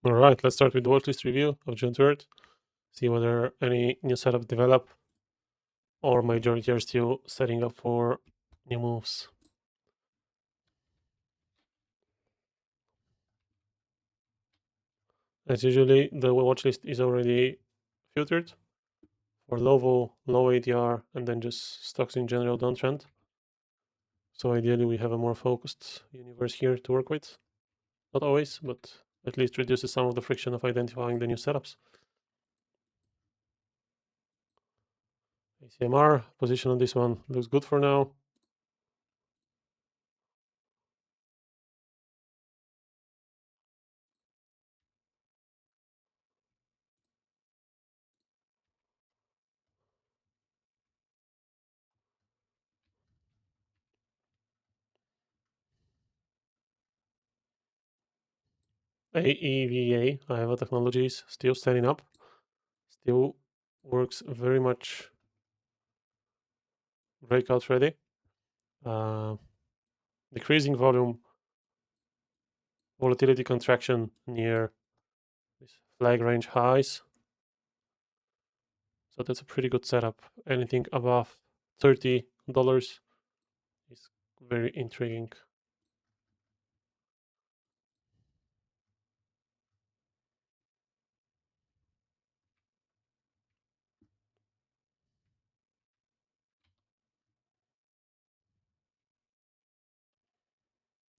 All right, let's start with the watchlist review of June 3rd. See whether any new setups develop or majority are still setting up for new moves. As usually, the watchlist is already filtered for low vol, low ADR, and then just stocks in general downtrend. So ideally, we have a more focused universe here to work with. Not always, but at least reduces some of the friction of identifying the new setups. ACMR position on this one looks good for now. AEVA, Aeva Technologies, still standing up, still works very much breakout ready. Decreasing volume, volatility contraction near this flag range highs. So that's a pretty good setup. Anything above $30 is very intriguing.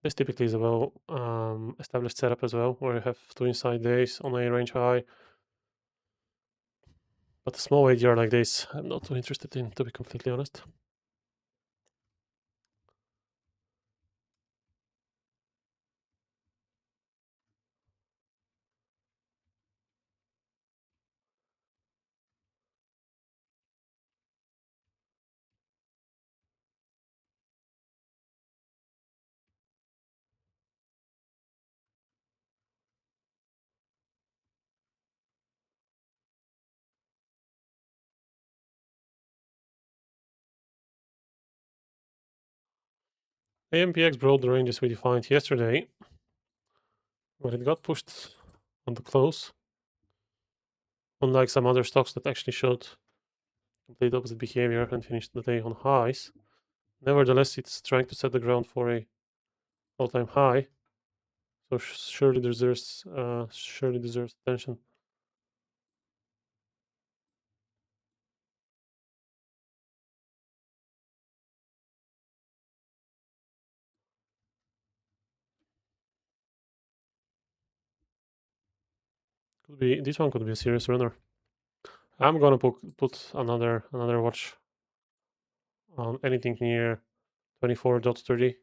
This typically is a well established setup as well, where you have two inside days on a range high. But a small ADR like this, I'm not too interested in, to be completely honest. AMPX broke the ranges we defined yesterday, but it got pushed on the close, unlike some other stocks that actually showed complete opposite behavior and finished the day on highs. Nevertheless, it's trying to set the ground for a all-time high, so surely deserves attention. Could be this one could be a serious runner. I'm gonna put another watch on anything near 24.30.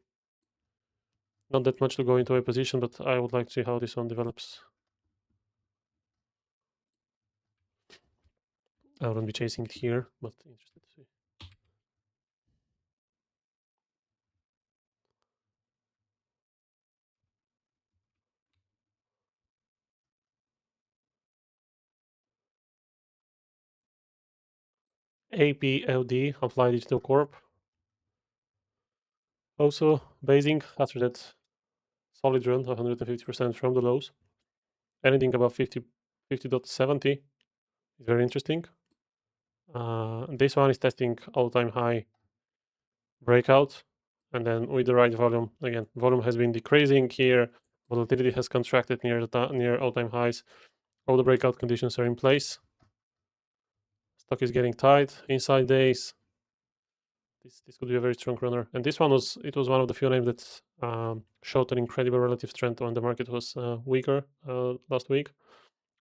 Not that much to go into a position, but I would like to see how this one develops. I wouldn't be chasing it here, but interested to see. APLD, Applied Digital Corp. Also basing after that solid run, 150% from the lows. Anything above 50.70 is very interesting. This one is testing all-time high breakout, and then with the right volume, again, volume has been decreasing here. Volatility has contracted near all-time highs. All the breakout conditions are in place. Stock is getting tight inside days. This could be a very strong runner. And this one was one of the few names that showed an incredible relative strength when the market was weaker last week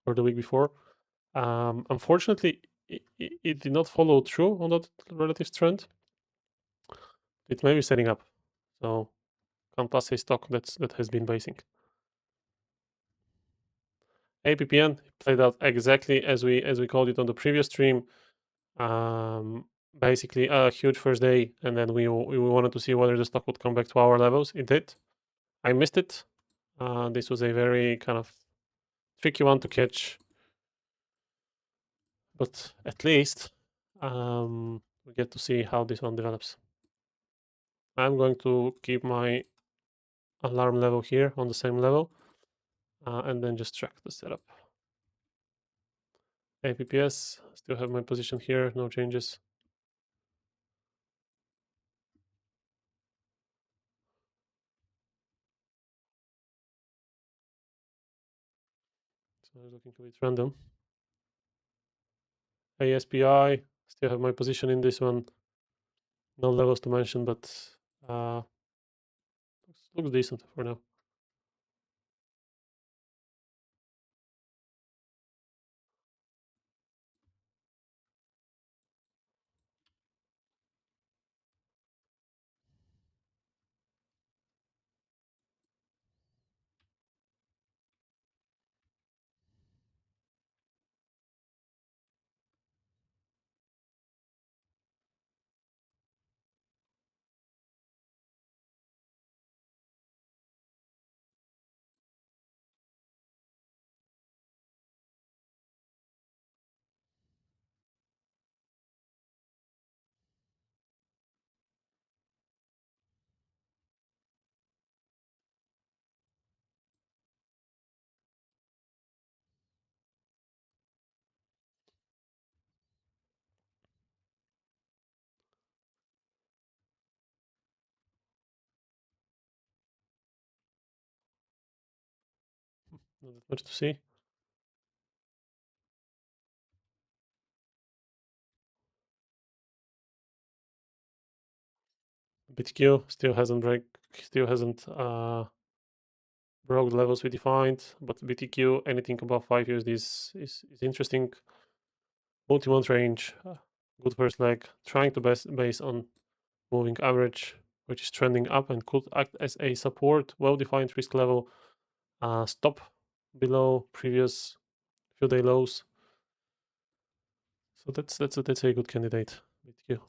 or the week before. Unfortunately, it did not follow through on that relative strength. It may be setting up. So can't pass a stock that has been basing. APPN played out exactly as we called it on the previous stream. Basically a huge first day, and then we wanted to see whether the stock would come back to our levels. It did. I missed it. This was a very kind of tricky one to catch, but at least we get to see how this one develops. I'm going to keep my alarm level here on the same level. and then just track the setup. APPS, still have my position here, no changes. So it's looking a bit random. ASPI, still have my position in this one. No levels to mention, but looks decent for now. Not that much to see. BTQ still hasn't broke the levels we defined, but BTQ anything above 5 USD is interesting. Multi-month range, good first leg, trying to base on moving average, which is trending up and could act as a support, well-defined risk level, stop below previous few day lows. So that's a good candidate. BTQ.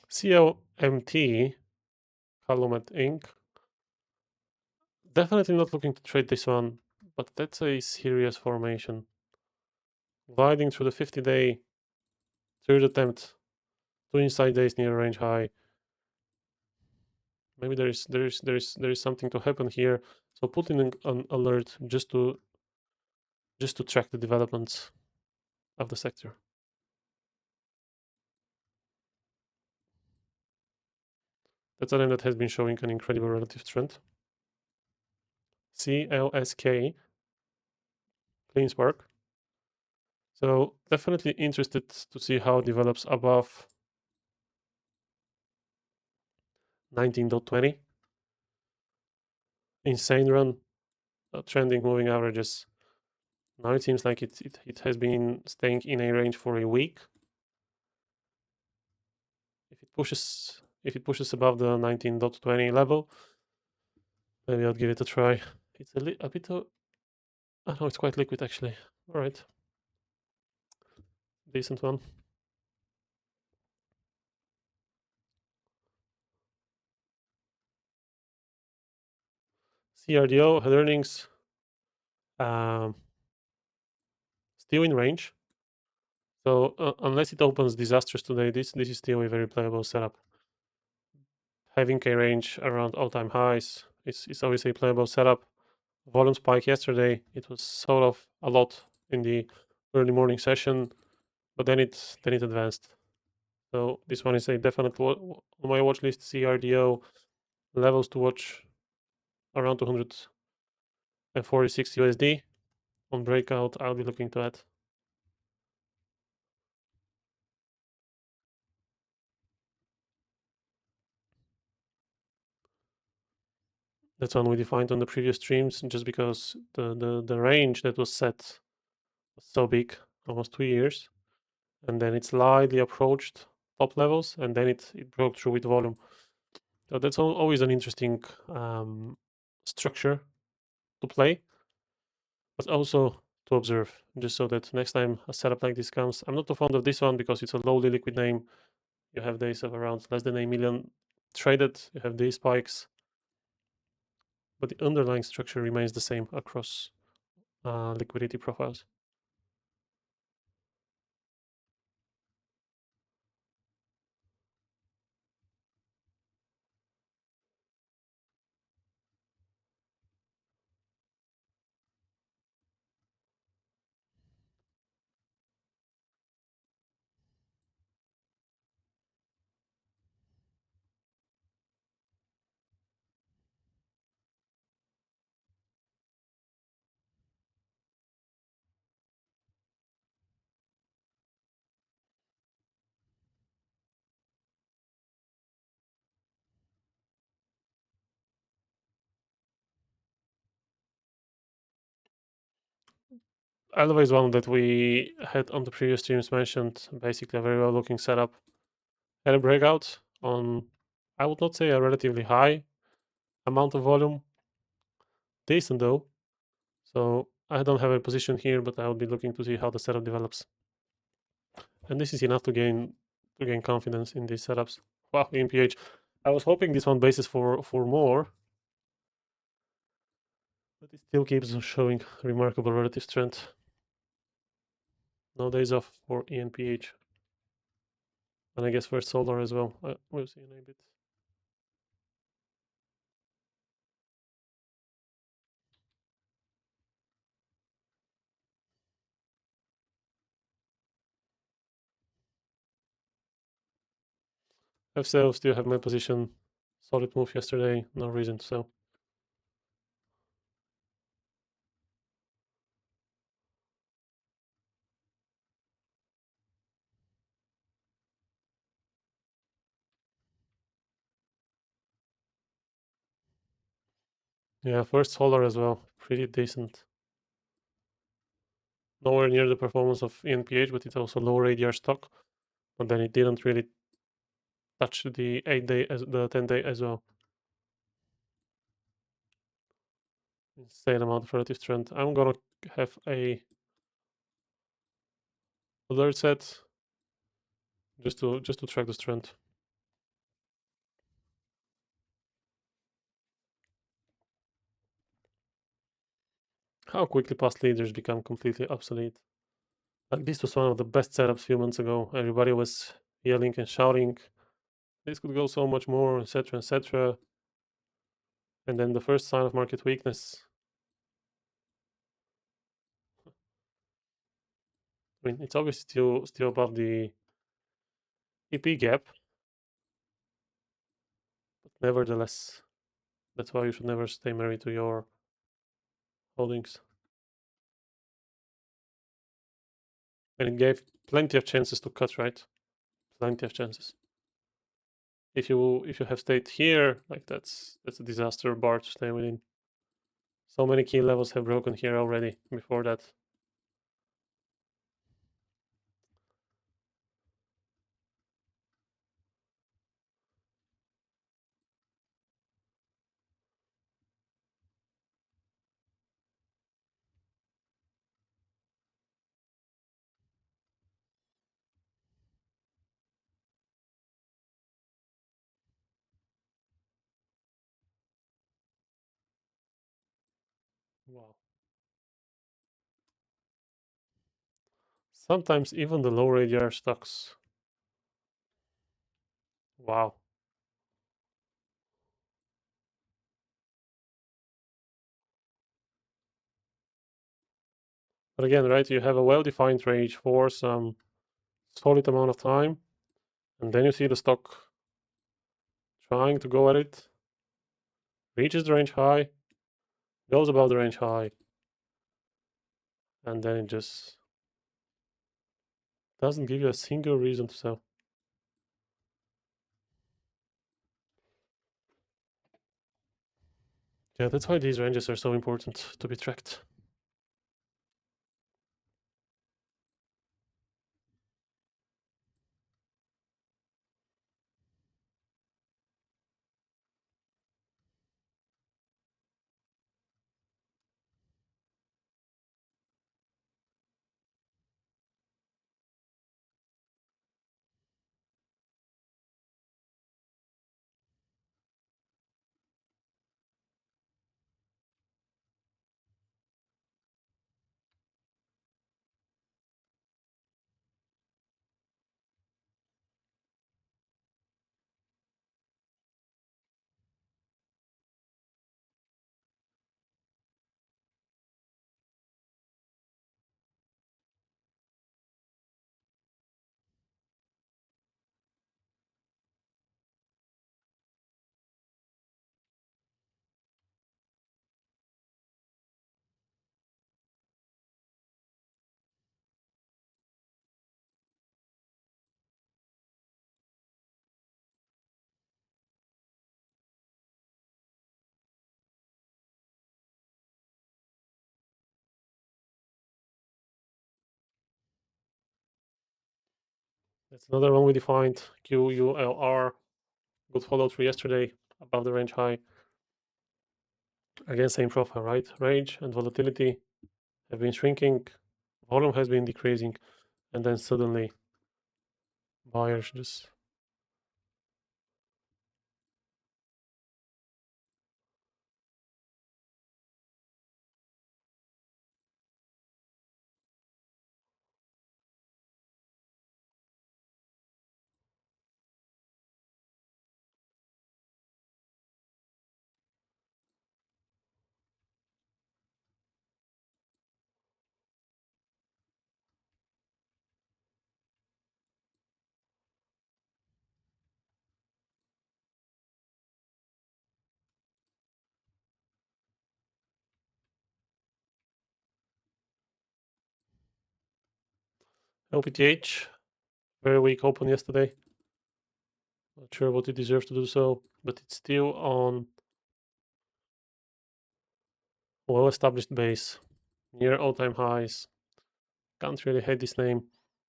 CLMT, Calumet Inc. Definitely not looking to trade this one, but that's a serious formation. Gliding through the 50-day, third attempt, 2 inside days near range high. Maybe there is something to happen here. So put in an alert just to track the developments of the sector. That's a name that has been showing an incredible relative trend. CLSK, CleanSpark. So definitely interested to see how it develops above 19.20. Insane run, trending moving averages. Now it seems like it has been staying in a range for a week. If it pushes above the 19.20 level, maybe I'll give it a try. It's a bit of, oh no, it's quite liquid actually. All right, decent one. CRDO had earnings, still in range. So unless it opens disastrous today, this is still a very playable setup. Having a range around all-time highs is always a playable setup. Volume spike yesterday, it was sort of a lot in the early morning session, but then it advanced. So this one is a definite on my watch list. CRDO levels to watch around 246 USD. On breakout, I'll be looking to add. That's one we defined on the previous streams, just because the range that was set was so big, almost 2 years, and then it slightly approached top levels, and then it broke through with volume. So that's always an interesting structure to play, but also to observe, just so that next time a setup like this comes. I'm not too fond of this one because it's a lowly liquid name. You have days of around less than a million traded. You have these spikes, but the underlying structure remains the same across liquidity profiles. Alva is one that we had on the previous streams mentioned, basically a very well looking setup. Had a breakout on, I would not say a relatively high amount of volume. Decent though. So I don't have a position here, but I will be looking to see how the setup develops. And this is enough to gain confidence in these setups. Wow, ENPH. I was hoping this one bases for more, but it still keeps showing remarkable relative strength. No days off for ENPH. And I guess First Solar as well. We'll see in a bit. FCL still have my position. Solid move yesterday. No reason to sell. Yeah, First Solar as well. Pretty decent. Nowhere near the performance of ENPH, but it's also lower ADR stock. But then it didn't really touch the 8-day as the 10-day as well. Insane amount of relative strength. I'm gonna have a alert set just to track the strength. How quickly past leaders become completely obsolete. Like this was one of the best setups a few months ago. Everybody was yelling and shouting, this could go so much more, etc., etc. And then the first sign of market weakness. I mean, it's obviously still above the EP gap, but nevertheless, that's why you should never stay married to your holdings. And it gave plenty of chances to cut, right? Plenty of chances. If you have stayed here, like that's a disaster bar to stay within. So many key levels have broken here already before that. Wow. Sometimes even the low ADR stocks. Wow. But again, right, you have a well-defined range for some solid amount of time, and then you see the stock trying to go at it, reaches the range high, goes above the range high, and then it just doesn't give you a single reason to sell. Yeah, that's why these ranges are so important to be tracked. That's another one we defined. QULR, good follow through yesterday above the range high. Again, same profile, right? Range and volatility have been shrinking, volume has been decreasing, and then suddenly buyers just LPTH, very weak open yesterday. Not sure what it deserves to do so, but it's still on well-established base, near all-time highs. Can't really hate this name,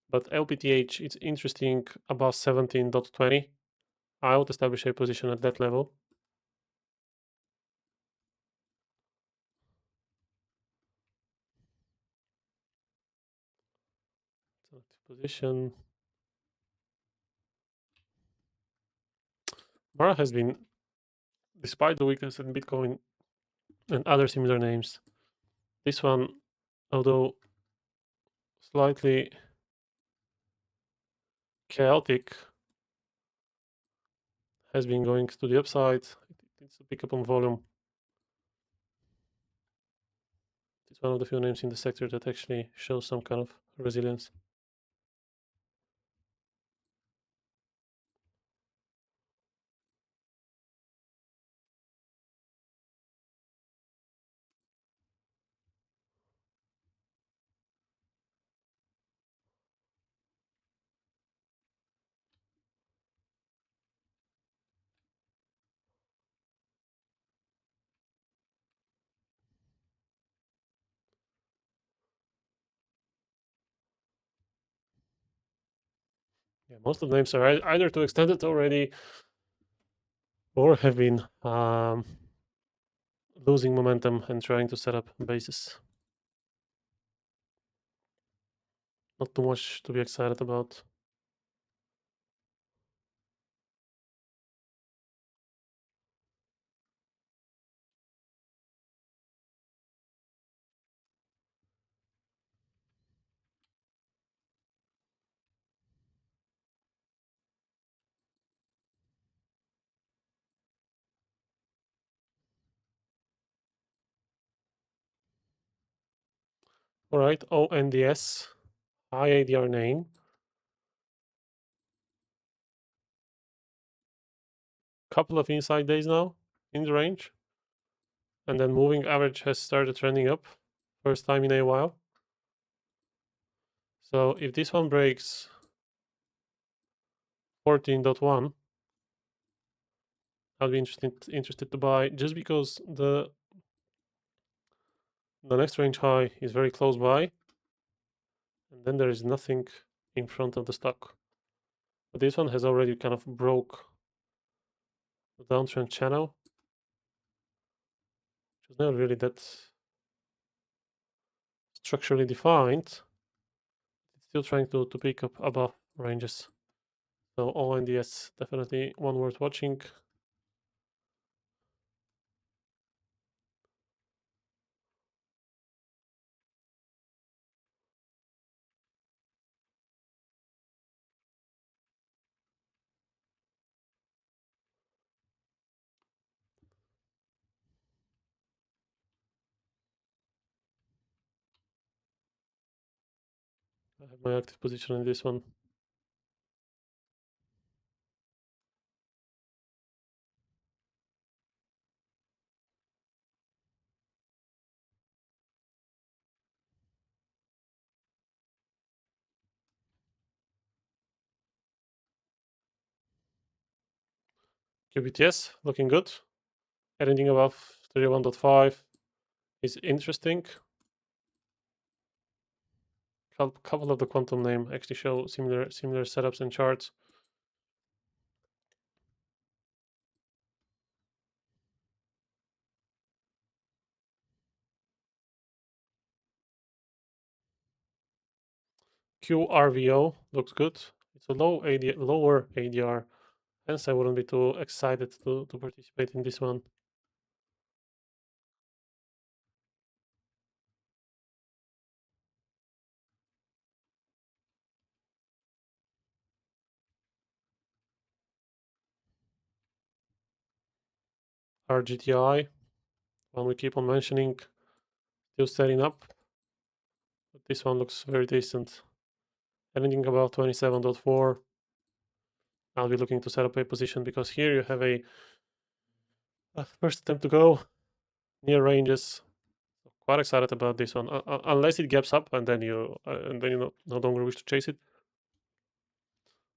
but LPTH, it's interesting above 17.20. I would establish a position at that level. Position. Mara has been, despite the weakness in Bitcoin and other similar names, this one, although slightly chaotic, has been going to the upside. It needs to pick up on volume. It's one of the few names in the sector that actually shows some kind of resilience. Yeah, most of the names are either too extended already or have been losing momentum and trying to set up bases. Not too much to be excited about. All right, ONDS, high ADR name. Couple of inside days now in the range. And then moving average has started trending up. First time in a while. So if this one breaks 14.1, I'll be interested to buy just because the The next range high is very close by, and then there is nothing in front of the stock. But this one has already kind of broke the downtrend channel, which is not really that structurally defined. It's still trying to pick up above ranges. So ONDS definitely one worth watching. I have my active position in this one. QBTS looking good. Anything above 31.5 is interesting. Couple of the quantum name actually show similar setups and charts. QRVO looks good. It's a lower ADR, hence I wouldn't be too excited to participate in this one. RGTI, one we keep on mentioning, still setting up, but this one looks very decent. Anything above 27.4, I'll be looking to set up a position because here you have a first attempt to go near ranges. Quite excited about this one, unless it gaps up and then you no longer wish to chase it.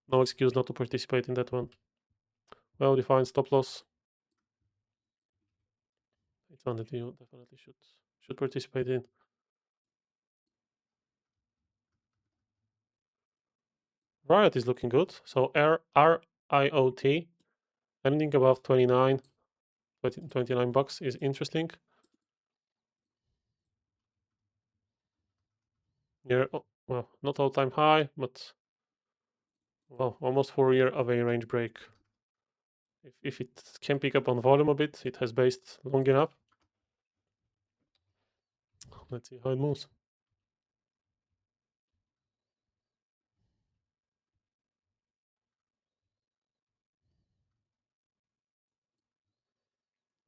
No excuse not to participate in that one. Well-defined stop loss. It's one that you definitely should participate in. Riot is looking good. So RIOT, anything above 29 bucks is interesting. Near, well, not all-time high, but well, almost 4-year of a range break. If it can pick up on volume a bit, it has based long enough. Let's see how it moves.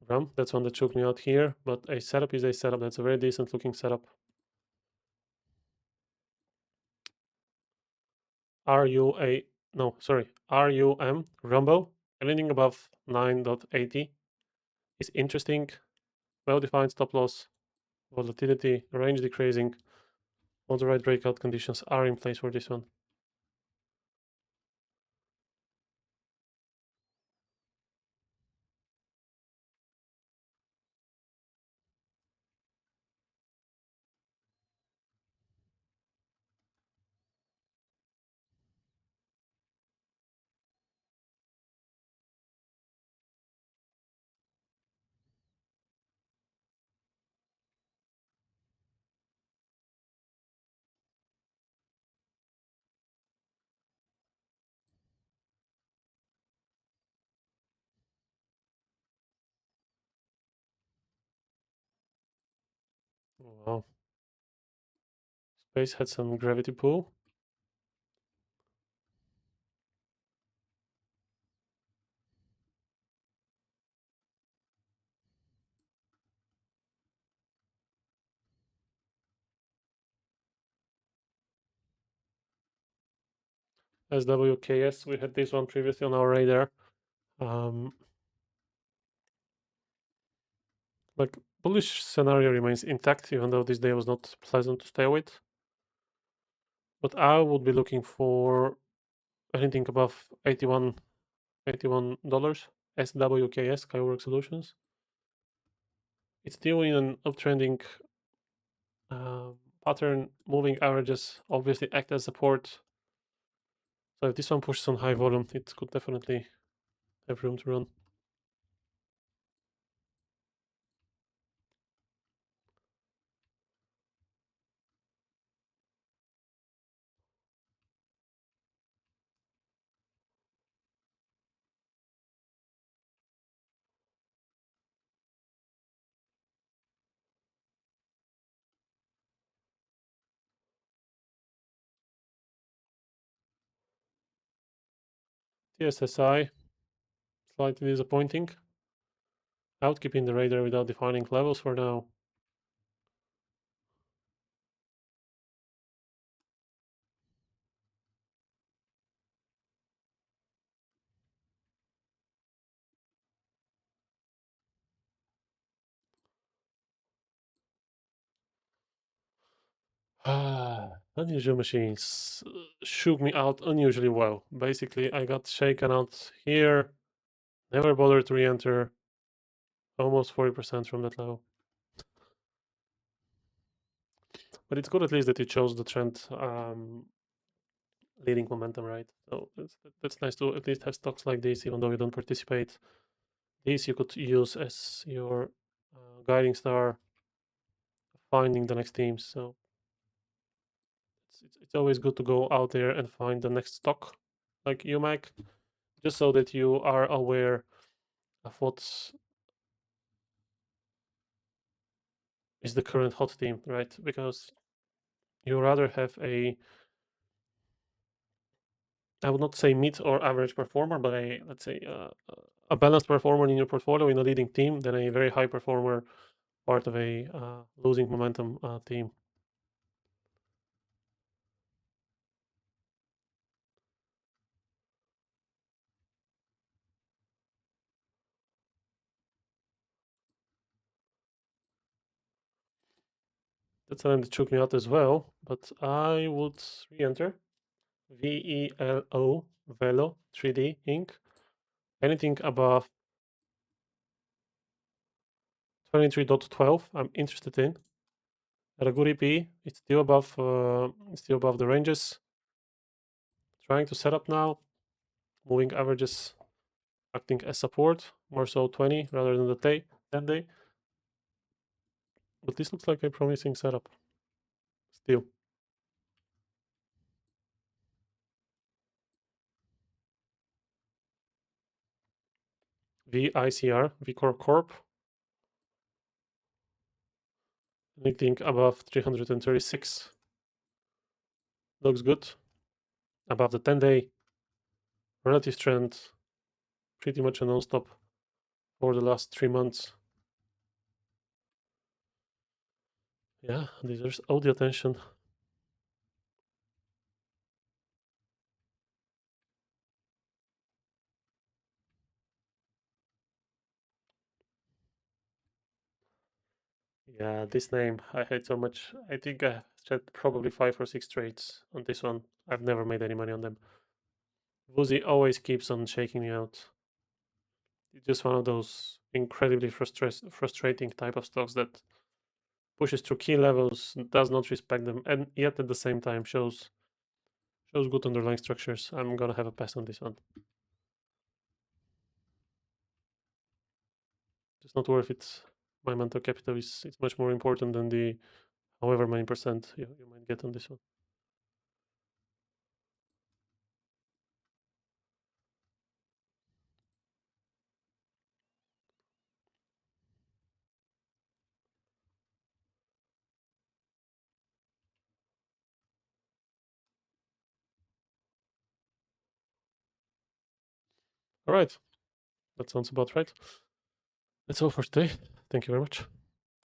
RAM, that's one that choked me out here, but a setup is a setup. That's a very decent looking setup. RUM, Rumble, anything above 9.80 is interesting. Well-defined stop loss, volatility, range decreasing. All the right breakout conditions are in place for this one. Wow. Space had some gravity pull. SWKS, we had this one previously on our radar. Like bullish scenario remains intact, even though this day was not pleasant to stay with. But I would be looking for anything above $81. SWKS, Skywork Solutions. It's still in an uptrending Pattern moving averages obviously act as support. So if this one pushes on high volume, it could definitely have room to run. TSSI, slightly disappointing. Out keeping the radar without defining levels for now. Unusual machines shook me out unusually well. Basically, I got shaken out here, never bothered to re-enter, almost 40% from that level. But it's good at least that you chose the trend leading momentum, right? So that's nice to at least have stocks like this, even though you don't participate. These you could use as your guiding star, finding the next teams. So it's always good to go out there and find the next stock like UMAC, just so that you are aware of what is the current hot team, right? Because you rather have I would not say mid or average performer, but let's say a balanced performer in your portfolio in a leading team than a very high performer part of a losing momentum team. That's something that took me out as well, but I would re-enter VELO, Velo 3D Inc. Anything above 23.12, I'm interested in. At a good EP, it's still above the ranges. Trying to set up now, moving averages acting as support, more so 20 rather than the 10 day. But this looks like a promising setup still. VICR, VCore Corp. Anything above 336 looks good. Above the 10 day, relative trend, pretty much a non-stop for the last 3 months. Yeah, deserves all the attention. Yeah, this name I hate so much. I think I had probably 5 or 6 trades on this one. I've never made any money on them. Vuzi always keeps on shaking me out. It's just one of those incredibly frustrating type of stocks that pushes through key levels, does not respect them, and yet at the same time shows good underlying structures. I'm gonna have a pass on this one. It's not worth it. My mental capital is it's much more important than the however many percent you might get on this one. All right, that sounds about right. That's all for today. Thank you very much.